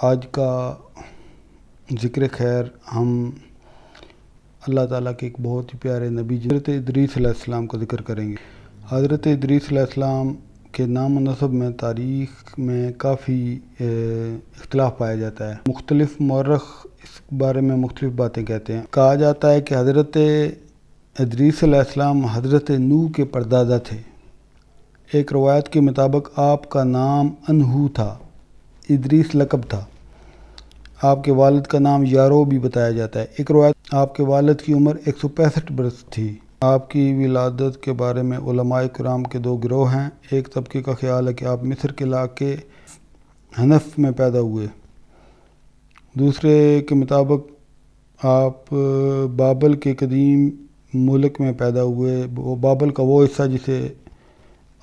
آج کا ذکر خیر ہم اللہ تعالیٰ کے ایک بہت ہی پیارے نبی حضرت ادریس علیہ السلام کا ذکر کریں گے۔ حضرت ادریس علیہ السلام کے نام و نسب میں تاریخ میں کافی اختلاف پایا جاتا ہے۔ مختلف مورخ اس بارے میں مختلف باتیں کہتے ہیں۔ کہا جاتا ہے کہ حضرت ادریس علیہ السلام حضرت نوح کے پردادا تھے۔ ایک روایت کے مطابق آپ کا نام انہو تھا، ادریس لقب تھا۔ آپ کے والد کا نام یارو بھی بتایا جاتا ہے۔ ایک روایت آپ کے والد کی عمر 165 برس تھی۔ آپ کی ولادت کے بارے میں علماء کرام کے دو گروہ ہیں۔ ایک طبقے کا خیال ہے کہ آپ مصر کے علاقے حنف میں پیدا ہوئے، دوسرے کے مطابق آپ بابل کے قدیم ملک میں پیدا ہوئے۔ بابل کا وہ حصہ جسے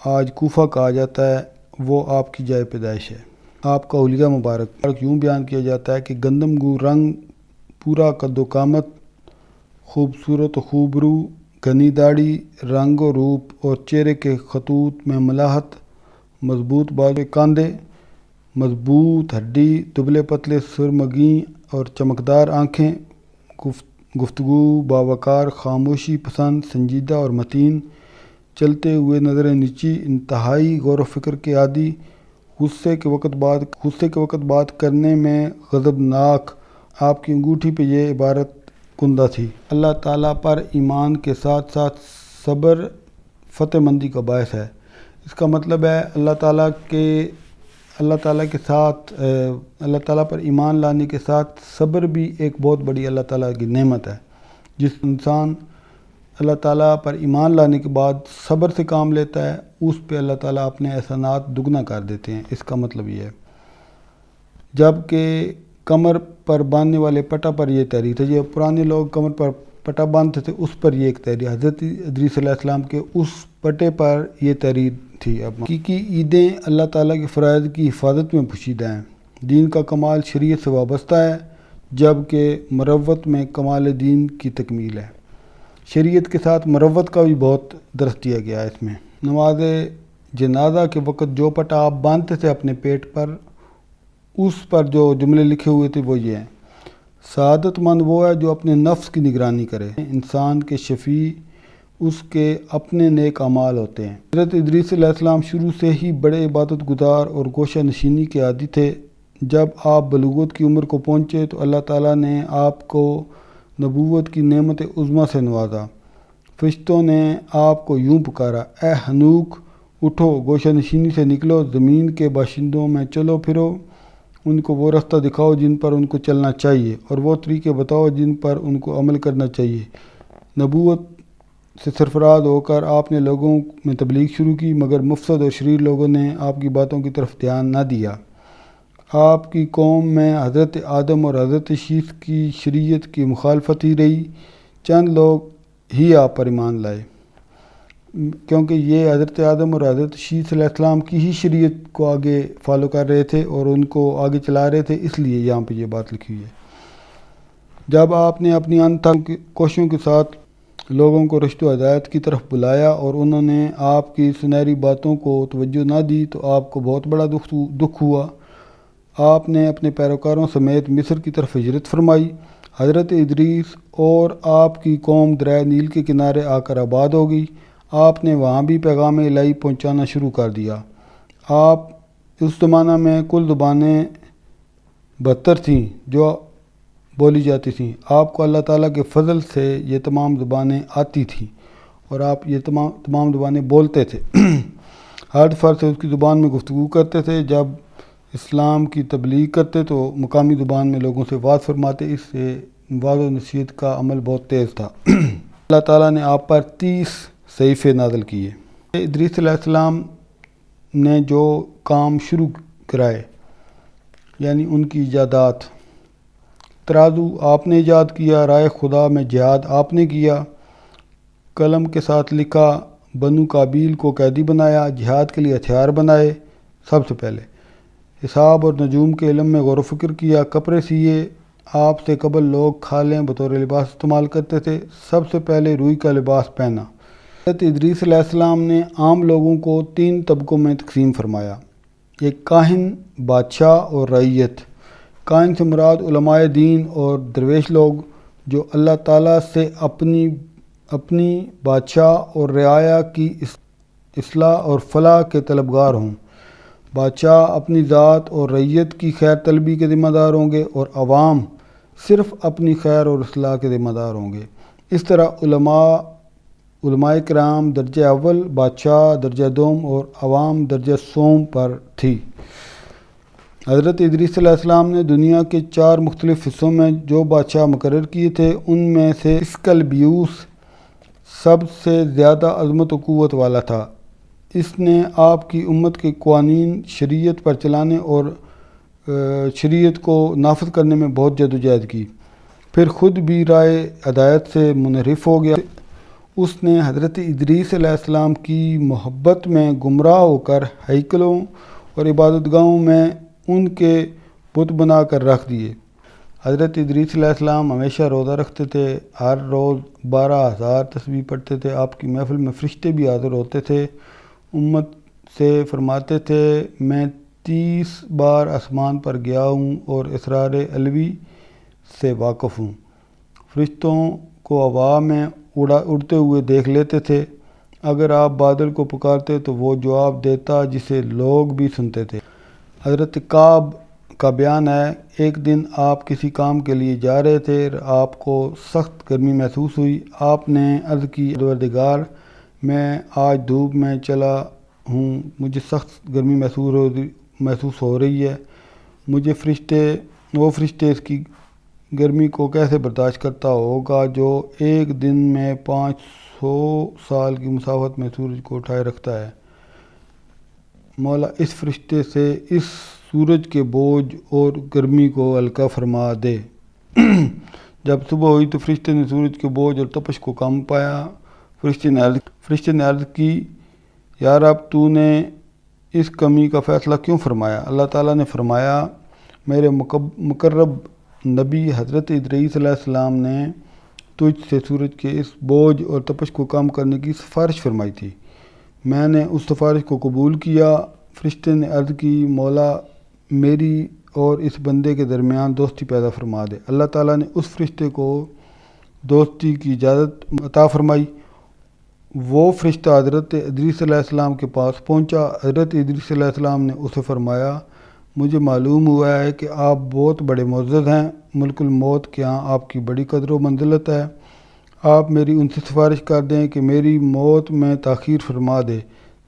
آج کوفہ کہا جاتا ہے وہ آپ کی جائے پیدائش ہے۔ آپ کا حلیہ مبارک یوں بیان کیا جاتا ہے کہ گندم گو رنگ، پورا قد و قامت، خوبصورت و خوبرو، گھنی داڑھی، رنگ و روپ اور چہرے کے خطوط میں ملاحت، مضبوط بازو کاندھے، مضبوط ہڈی، دبلے پتلے سرمگیں اور چمکدار آنکھیں، گفتگو باوقار، خاموشی پسند، سنجیدہ اور متین، چلتے ہوئے نظریں نیچی، انتہائی غور و فکر کے عادی، غصے کے وقت بات کرنے میں غضبناک۔ آپ کی انگوٹھی پہ یہ عبارت کندہ تھی: اللہ تعالیٰ پر ایمان کے ساتھ ساتھ صبر فتح مندی کا باعث ہے۔ اس کا مطلب ہے اللہ تعالیٰ پر ایمان لانے کے ساتھ صبر بھی ایک بہت بڑی اللہ تعالیٰ کی نعمت ہے۔ جس انسان اللہ تعالیٰ پر ایمان لانے کے بعد صبر سے کام لیتا ہے، اس پہ اللہ تعالیٰ اپنے احسانات دگنا کر دیتے ہیں۔ اس کا مطلب یہ ہے۔ جب کہ کمر پر باندھنے والے پٹا پر یہ تحریر تھا، یہ پرانے لوگ کمر پر پٹا باندھتے تھے، اس پر یہ ایک تحریر، حضرت ادریس علیہ السلام کے اس پٹے پر یہ تحریر تھی۔ اب حقیقی عیدیں اللہ تعالیٰ کے فرائض کی حفاظت میں پوشیدہ ہیں۔ دین کا کمال شریعت سے وابستہ ہے، جبکہ مروت میں کمال دین کی تکمیل ہے۔ شریعت کے ساتھ مروت کا بھی بہت درس دیا گیا ہے اس میں۔ نماز جنازہ کے وقت جو پٹا آپ باندھتے تھے اپنے پیٹ پر، اس پر جو جملے لکھے ہوئے تھے وہ یہ ہیں: سعادت مند وہ ہے جو اپنے نفس کی نگرانی کرے، انسان کے شفیع اس کے اپنے نیک اعمال ہوتے ہیں۔ حضرت ادریس علیہ السلام شروع سے ہی بڑے عبادت گزار اور گوشہ نشینی کے عادی تھے۔ جب آپ بلوغت کی عمر کو پہنچے تو اللہ تعالیٰ نے آپ کو نبوت کی نعمت عظمیٰ سے نوازا۔ فرشتوں نے آپ کو یوں پکارا: اے ہنوک، اٹھو، گوشہ نشینی سے نکلو، زمین کے باشندوں میں چلو پھرو، ان کو وہ رستہ دکھاؤ جن پر ان کو چلنا چاہیے، اور وہ طریقے بتاؤ جن پر ان کو عمل کرنا چاہیے۔ نبوت سے سرفراز ہو کر آپ نے لوگوں میں تبلیغ شروع کی، مگر مفسد اور شریر لوگوں نے آپ کی باتوں کی طرف دھیان نہ دیا۔ آپ کی قوم میں حضرت آدم اور حضرت شیث کی شریعت کی مخالفت ہی رہی، چند لوگ ہی آپ پر ایمان لائے، کیونکہ یہ حضرت آدم اور حضرت شیث علیہ السلام کی ہی شریعت کو آگے فالو کر رہے تھے اور ان کو آگے چلا رہے تھے، اس لیے یہاں پہ یہ بات لکھی ہوئی ہے۔ جب آپ نے اپنی انتھک کوششوں کے ساتھ لوگوں کو رشد و ہدایت کی طرف بلایا اور انہوں نے آپ کی سنہری باتوں کو توجہ نہ دی تو آپ کو بہت بڑا دکھ ہوا۔ آپ نے اپنے پیروکاروں سمیت مصر کی طرف ہجرت فرمائی۔ حضرت ادریس اور آپ کی قوم دریائے نیل کے کنارے آ کر آباد ہو گئی۔ آپ نے وہاں بھی پیغام الہی پہنچانا شروع کر دیا۔ آپ اس زمانہ میں کل زبانیں 72 تھیں جو بولی جاتی تھیں۔ آپ کو اللہ تعالیٰ کے فضل سے یہ تمام زبانیں آتی تھیں اور آپ یہ تمام زبانیں بولتے تھے۔ ہر فرد سے اس کی زبان میں گفتگو کرتے تھے۔ جب اسلام کی تبلیغ کرتے تو مقامی زبان میں لوگوں سے وعظ فرماتے۔ اس سے وعظ و نصیحت کا عمل بہت تیز تھا۔ اللہ تعالیٰ نے آپ پر 30 صحیفے نازل کیے۔ ادریس علیہ السلام نے جو کام شروع کرائے، یعنی ان کی ایجادات: ترازو آپ نے ایجاد کیا، رائے خدا میں جہاد آپ نے کیا، قلم کے ساتھ لکھا، بنو قابیل کو قیدی بنایا، جہاد کے لیے ہتھیار بنائے۔ سب سے پہلے حساب اور نجوم کے علم میں غور و فکر کیا، کپڑے سیے۔ آپ سے قبل لوگ کھالیں بطور لباس استعمال کرتے تھے، سب سے پہلے روئی کا لباس پہنا۔ حضرت ادریس علیہ السلام نے عام لوگوں کو 3 طبقوں میں تقسیم فرمایا: ایک کاہن، بادشاہ اور رعیت۔ قائن سے مراد علماء دین اور درویش لوگ جو اللہ تعالیٰ سے اپنی بادشاہ اور رعایا کی اصلاح اور فلاح کے طلبگار ہوں۔ بادشاہ اپنی ذات اور رعیت کی خیر طلبی کے ذمہ دار ہوں گے اور عوام صرف اپنی خیر اور اصلاح کے ذمہ دار ہوں گے۔ اس طرح علماء کرام درجہ اول، بادشاہ درجہ دوم اور عوام درجہ سوم پر تھی۔ حضرت ادریس علیہ السلام نے دنیا کے 4 مختلف حصوں میں جو بادشاہ مقرر کیے تھے ان میں سے اسکلبیوس سب سے زیادہ عظمت و قوت والا تھا۔ اس نے آپ کی امت کے قوانین شریعت پر چلانے اور شریعت کو نافذ کرنے میں بہت جدوجہد کی، پھر خود بھی رائے ہدایت سے منحرف ہو گیا۔ اس نے حضرت ادریس علیہ السلام کی محبت میں گمراہ ہو کر ہیکلوں اور عبادت گاہوں میں ان کے بت بنا کر رکھ دیے۔ حضرت ادریس علیہ السلام ہمیشہ روزہ رکھتے تھے، ہر روز 12,000 تسبیح پڑھتے تھے۔ آپ کی محفل میں فرشتے بھی حاضر ہوتے تھے۔ امت سے فرماتے تھے میں 30 بار آسمان پر گیا ہوں اور اسرار علوی سے واقف ہوں۔ فرشتوں کو ہوا میں اڑتے ہوئے دیکھ لیتے تھے۔ اگر آپ بادل کو پکارتے تو وہ جواب دیتا جسے لوگ بھی سنتے تھے۔ حضرت کعب کا بیان ہے، ایک دن آپ کسی کام کے لیے جا رہے تھے، آپ کو سخت گرمی محسوس ہوئی۔ آپ نے عرض کی پروردگار، میں آج دھوپ میں چلا ہوں، مجھے سخت گرمی محسوس ہو رہی ہے۔ وہ فرشتے اس کی گرمی کو کیسے برداشت کرتا ہوگا جو ایک دن میں 500 سال کی مسافت میں سورج کو اٹھائے رکھتا ہے۔ مولا اس فرشتے سے اس سورج کے بوجھ اور گرمی کو ہلکا فرما دے۔ جب صبح ہوئی تو فرشتے نے سورج کے بوجھ اور تپش کو کم پایا۔ فرشتے نے عرض کی، یا رب تو نے اس کمی کا فیصلہ کیوں فرمایا؟ اللہ تعالیٰ نے فرمایا، میرے مقرب نبی حضرت ادریس علیہ السلام نے تجھ سے سورج کے اس بوجھ اور تپش کو کم کرنے کی سفارش فرمائی تھی، میں نے اس سفارش کو قبول کیا۔ فرشتے نے عرض کی، مولا میری اور اس بندے کے درمیان دوستی پیدا فرما دے۔ اللہ تعالیٰ نے اس فرشتے کو دوستی کی اجازت عطا فرمائی۔ وہ فرشتہ حضرت ادریس علیہ السلام کے پاس پہنچا۔ حضرت ادریس علیہ السلام نے اسے فرمایا، مجھے معلوم ہوا ہے کہ آپ بہت بڑے معزز ہیں، ملک الموت کے ہاں آپ کی بڑی قدر و منزلت ہے۔ آپ میری ان سے سفارش کر دیں کہ میری موت میں تاخیر فرما دے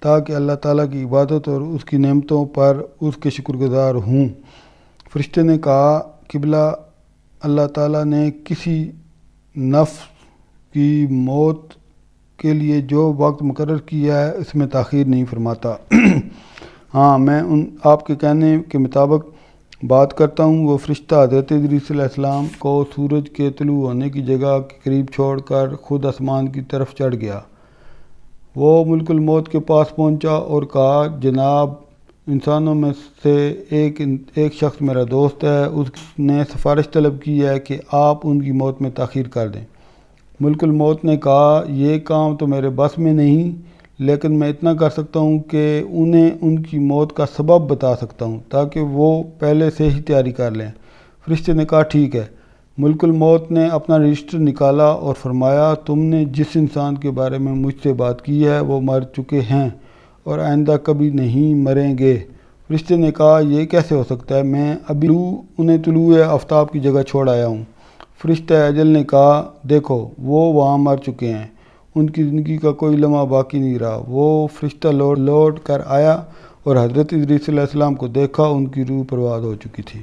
تاکہ اللہ تعالیٰ کی عبادت اور اس کی نعمتوں پر اس کے شکر گزار ہوں۔ فرشتے نے کہا، قبلہ اللہ تعالیٰ نے کسی نفس کی موت کے لیے جو وقت مقرر کیا ہے اس میں تاخیر نہیں فرماتا۔ ہاں میں آپ کے کہنے کے مطابق بات کرتا ہوں۔ وہ فرشتہ حضرت ادریس علیہ السلام کو سورج کے طلوع ہونے کی جگہ کے قریب چھوڑ کر خود آسمان کی طرف چڑھ گیا۔ وہ ملک الموت کے پاس پہنچا اور کہا، جناب، انسانوں میں سے ایک شخص میرا دوست ہے، اس نے سفارش طلب کی ہے کہ آپ ان کی موت میں تاخیر کر دیں۔ ملک الموت نے کہا، یہ کام تو میرے بس میں نہیں، لیکن میں اتنا کر سکتا ہوں کہ انہیں ان کی موت کا سبب بتا سکتا ہوں تاکہ وہ پہلے سے ہی تیاری کر لیں۔ فرشتے نے کہا، ٹھیک ہے۔ ملک الموت نے اپنا رجسٹر نکالا اور فرمایا، تم نے جس انسان کے بارے میں مجھ سے بات کی ہے وہ مر چکے ہیں اور آئندہ کبھی نہیں مریں گے۔ فرشتے نے کہا، یہ کیسے ہو سکتا ہے؟ میں ابھی انہیں طلوع آفتاب کی جگہ چھوڑ آیا ہوں۔ فرشتہ اجل نے کہا، دیکھو وہ وہاں مر چکے ہیں، ان کی زندگی کا کوئی لمحہ باقی نہیں رہا۔ وہ فرشتہ لوٹ کر آیا اور حضرت ادریس علیہ السلام کو دیکھا، ان کی روح پرواز ہو چکی تھی۔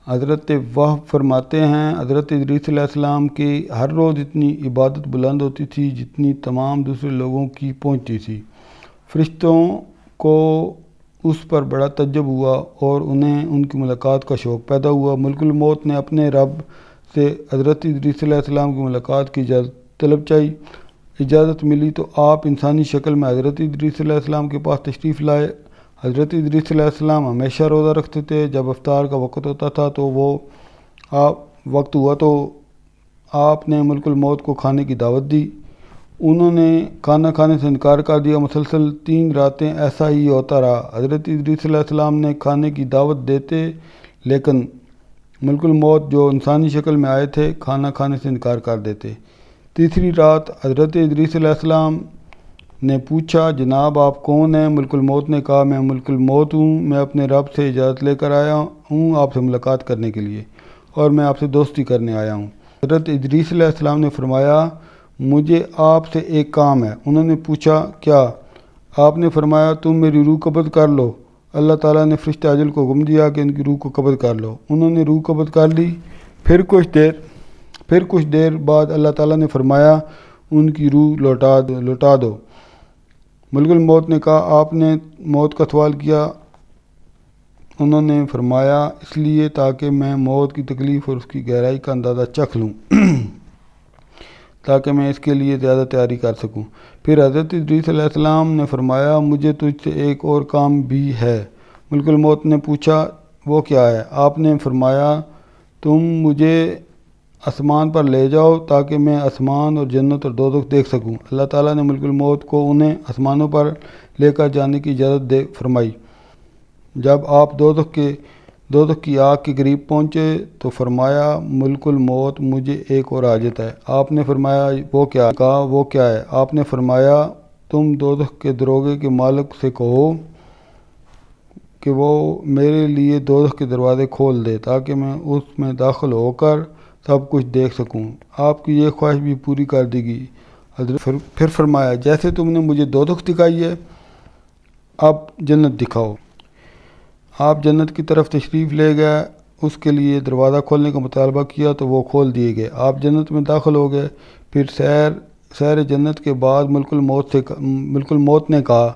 حضرت وہب فرماتے ہیں، حضرت ادریس علیہ السلام کی ہر روز اتنی عبادت بلند ہوتی تھی جتنی تمام دوسرے لوگوں کی پہنچتی تھی۔ فرشتوں کو اس پر بڑا تعجب ہوا اور انہیں ان کی ملاقات کا شوق پیدا ہوا۔ ملک الموت نے اپنے رب سے حضرت ادریس علیہ السلام کی ملاقات کی اجازت طلب چاہی۔ اجازت ملی تو آپ انسانی شکل میں حضرت ادریس علیہ السلام کے پاس تشریف لائے۔ حضرت ادریس علیہ السلام ہمیشہ روزہ رکھتے تھے۔ جب افطار کا وقت ہوتا تھا تو وقت ہوا تو آپ نے ملک الموت کو کھانے کی دعوت دی۔ انہوں نے کھانا کھانے سے انکار کر دیا۔ مسلسل 3 راتیں ایسا ہی ہوتا رہا۔ حضرت ادریس علیہ السلام نے کھانے کی دعوت دیتے لیکن ملک الموت جو انسانی شکل میں آئے تھے کھانا کھانے سے انکار کر دیتے۔ تیسری رات حضرت ادریس علیہ السلام نے پوچھا جناب آپ کون ہیں؟ ملک الموت نے کہا میں ملک الموت ہوں، میں اپنے رب سے اجازت لے کر آیا ہوں آپ سے ملاقات کرنے کے لیے، اور میں آپ سے دوستی کرنے آیا ہوں۔ حضرت ادریس علیہ السلام نے فرمایا مجھے آپ سے ایک کام ہے۔ انہوں نے پوچھا کیا؟ آپ نے فرمایا تم میری روح قبض کر لو۔ اللہ تعالیٰ نے فرشتہ اجل کو حکم دیا کہ ان کی روح کو قبض کر لو۔ انہوں نے روح قبض کر لی۔ پھر کچھ دیر بعد اللہ تعالیٰ نے فرمایا ان کی روح لوٹا دو۔ ملک الموت نے کہا آپ نے موت کا سوال کیا؟ انہوں نے فرمایا اس لیے تاکہ میں موت کی تکلیف اور اس کی گہرائی کا اندازہ چکھ لوں تاکہ میں اس کے لیے زیادہ تیاری کر سکوں۔ پھر حضرت ادریس علیہ السلام نے فرمایا مجھے تجھ سے ایک اور کام بھی ہے۔ ملک الموت نے پوچھا وہ کیا ہے؟ آپ نے فرمایا تم مجھے آسمان پر لے جاؤ تاکہ میں آسمان اور جنت اور دوزخ دیکھ سکوں۔ اللہ تعالیٰ نے ملک الموت کو انہیں آسمانوں پر لے کر جانے کی اجازت فرمائی۔ جب آپ دوزخ کی آگ کے قریب پہنچے تو فرمایا ملک الموت مجھے ایک اور حاجت ہے۔ آپ نے فرمایا وہ کیا؟ کہا وہ کیا ہے؟ آپ نے فرمایا تم دوزخ کے دروازے کے مالک سے کہو کہ وہ میرے لیے دوزخ کے دروازے کھول دے تاکہ میں اس میں داخل ہو کر سب کچھ دیکھ سکوں۔ آپ کی یہ خواہش بھی پوری کر دی گئی۔ حضرت پھر فرمایا جیسے تم نے مجھے دوزخ دکھائی ہے اب جنت دکھاؤ۔ آپ جنت کی طرف تشریف لے گئے، اس کے لیے دروازہ کھولنے کا مطالبہ کیا تو وہ کھول دیے گئے۔ آپ جنت میں داخل ہو گئے۔ پھر سیر جنت کے بعد ملک الموت نے کہا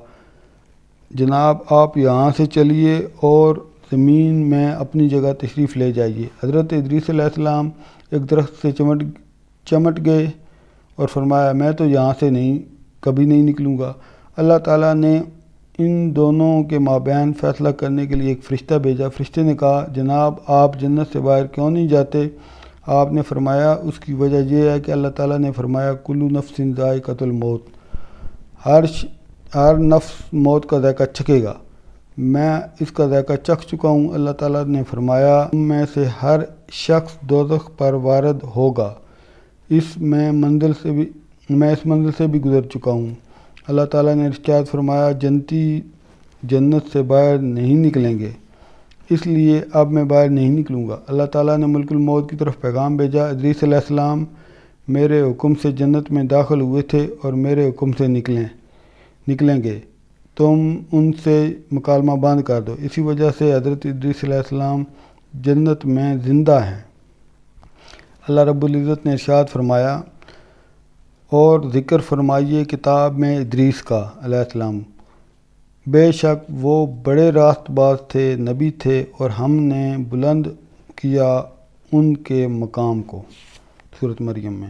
جناب آپ یہاں سے چلیے اور زمین میں اپنی جگہ تشریف لے جائیے۔ حضرت ادریس علیہ السلام ایک درخت سے چمٹ گئے اور فرمایا میں تو یہاں سے کبھی نہیں نکلوں گا۔ اللہ تعالیٰ نے ان دونوں کے مابین فیصلہ کرنے کے لیے ایک فرشتہ بھیجا۔ فرشتے نے کہا جناب آپ جنت سے باہر کیوں نہیں جاتے؟ آپ نے فرمایا اس کی وجہ یہ ہے کہ اللہ تعالیٰ نے فرمایا کل نفس ذائقۃ الموت، ہر نفس موت کا ذائقہ چکھے گا، میں اس کا ذائقہ چکھ چکا ہوں۔ اللہ تعالیٰ نے فرمایا تم میں سے ہر شخص دوزخ پر وارد ہوگا، میں اس منزل سے بھی گزر چکا ہوں۔ اللہ تعالیٰ نے ارشاد فرمایا جنتی جنت سے باہر نہیں نکلیں گے، اس لیے اب میں باہر نہیں نکلوں گا۔ اللہ تعالیٰ نے ملک الموت کی طرف پیغام بھیجا ادریس علیہ السلام میرے حکم سے جنت میں داخل ہوئے تھے اور میرے حکم سے نکلیں گے، تم ان سے مکالمہ بند کر دو۔ اسی وجہ سے حضرت ادریس علیہ السلام جنت میں زندہ ہیں۔ اللہ رب العزت نے ارشاد فرمایا اور ذکر فرمائیے کتاب میں ادریس کا علیہ السلام، بے شک وہ بڑے راست باز تھے، نبی تھے، اور ہم نے بلند کیا ان کے مقام کو۔ سورۃ مریم میں